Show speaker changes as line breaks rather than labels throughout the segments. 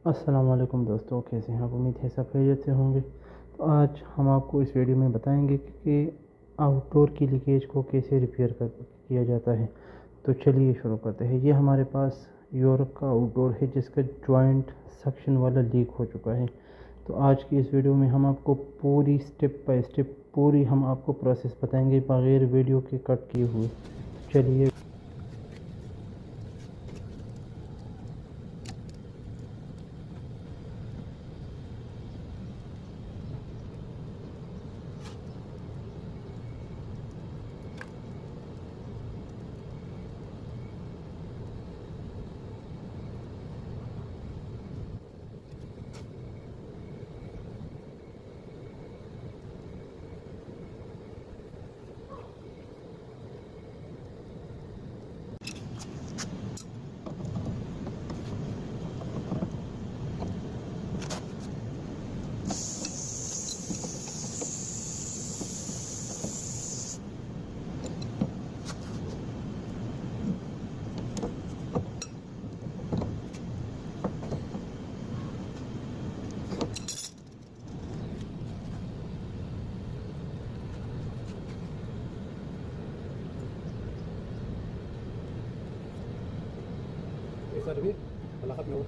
अस्सलाम वालेकुम दोस्तों, कैसे हैं आप? उम्मीद है सब खैरियत से होंगे। तो आज हम आपको इस वीडियो में बताएंगे कि आउटडोर की लीकेज को कैसे रिपेयर किया जाता है। तो चलिए शुरू करते हैं। ये हमारे पास यूरोप का आउटडोर है जिसका जॉइंट सक्शन वाला लीक हो चुका है। तो आज की इस वीडियो में हम आपको पूरी स्टेप बाय स्टेप पूरी हम आपको प्रोसेस बताएंगे बगैर वीडियो के कट किए हुए। तो चलिए।
يسار بيه ولا خط نور؟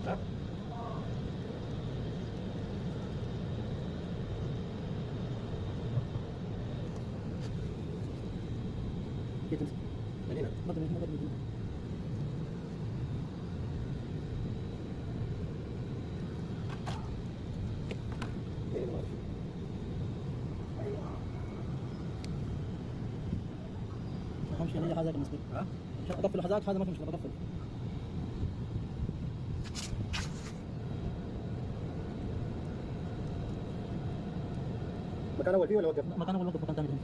ها؟ كيف تمسك؟ خلينا مضرب اهم شيء ننجح هذاك المسبك. ها؟ عشان اقفل هذاك، هذا ما في مشكله بقفل. مكان اول فيه ولا وقف؟ مكان اول وقف، مكان ثاني فيه.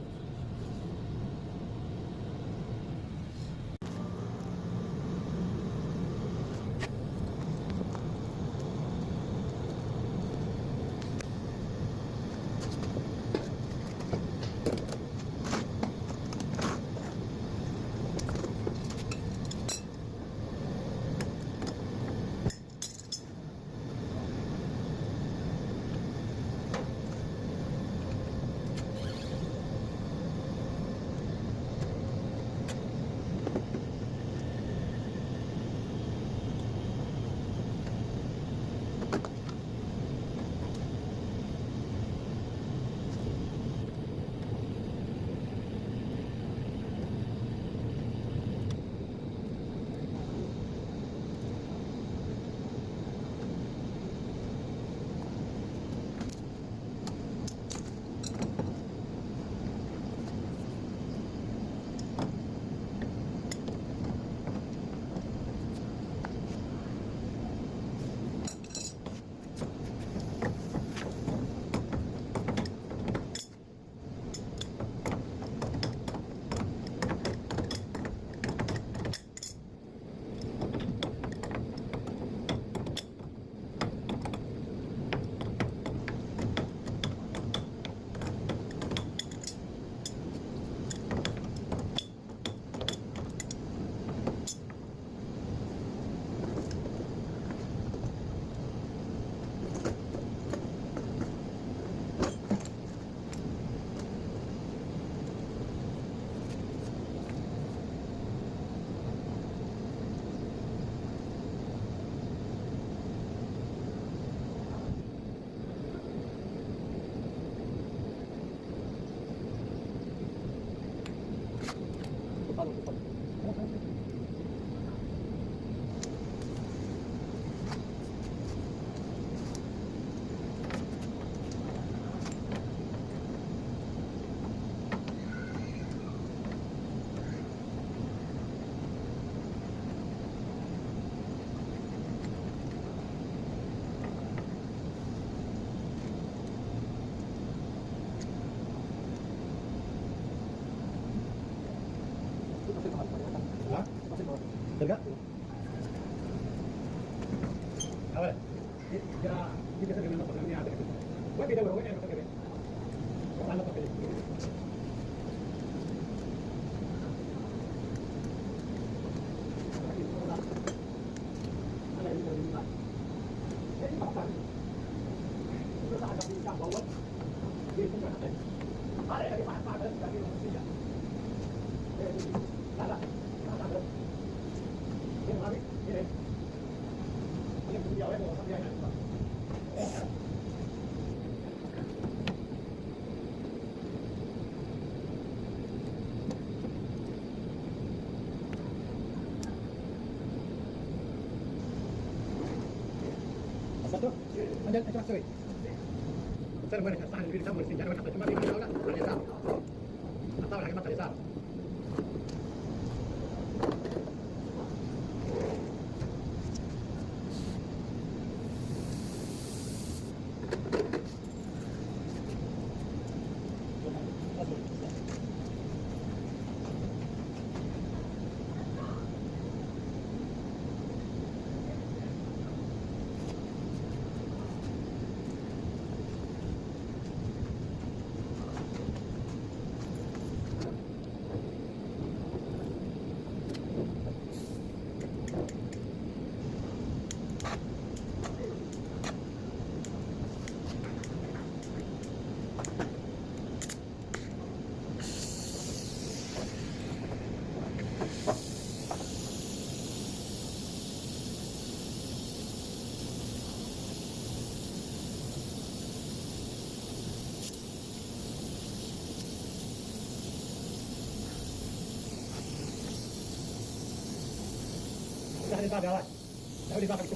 تلقى؟ أولا دي كسر من النقطة اللي عندك وين بيدور وين يعرف كده؟ وعلى النقطة دي Satu, anda cepat sorry. Saya boleh tahan diri saya mesti jangan cuma di mana lah. Terlihat. Atau lagi mata terlihat. Dah di bawah awak. Dah di bawah itu.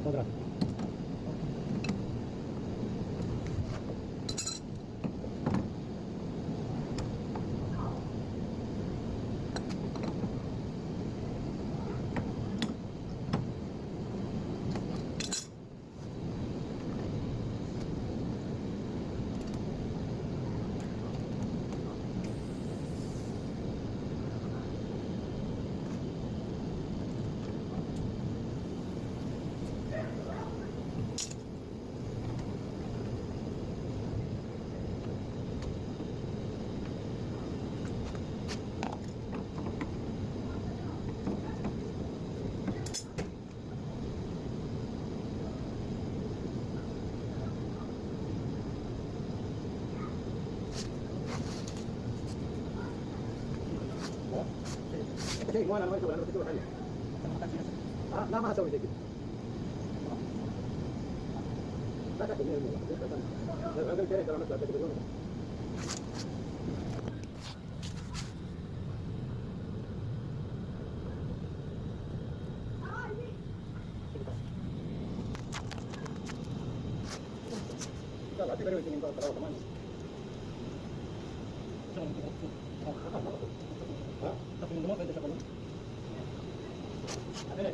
Saudara. شيء وانا ما اشوف انا بشوف حاجه لا ما اسوي زي كذا لا تاكل من الموضوع هذا الشيء ترى مثلا تاكل لا لا parte pero tienen todo para tomar. Tapi minum apa itu siapa ni? Ada.